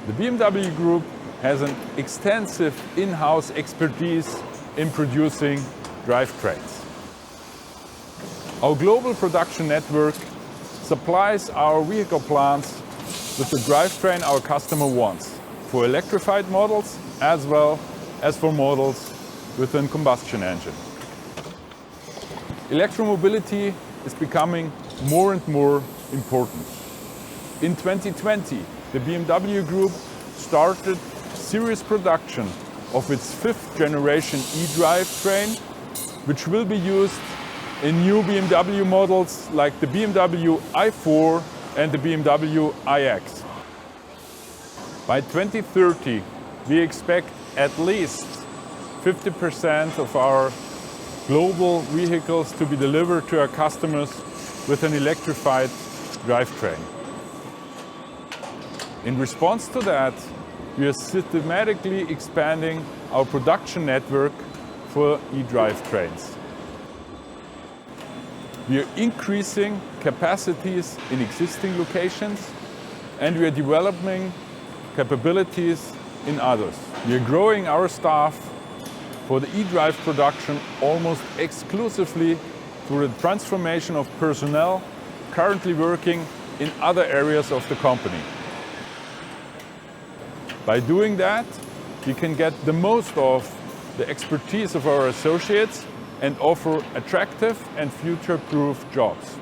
The BMW Group has an extensive in-house expertise in producing drivetrains. Our global production network supplies our vehicle plants with the drivetrain our customer wants for electrified models as well as for models with a combustion engine. Electromobility is becoming more and more important. In 2020, the BMW Group started serious production of its 5th generation eDrive train, which will be used in new BMW models like the BMW i4 and the BMW iX. By 2030, we expect at least 50% of our global vehicles to be delivered to our customers with an electrified drivetrain. In response to that, we are systematically expanding our production network for eDrive trains. We are increasing capacities in existing locations, and we are developing capabilities in others. We are growing our staff for the eDrive production almost exclusively through the transformation of personnel currently working in other areas of the company. By doing that, we can get the most of the expertise of our associates and offer attractive and future-proof jobs.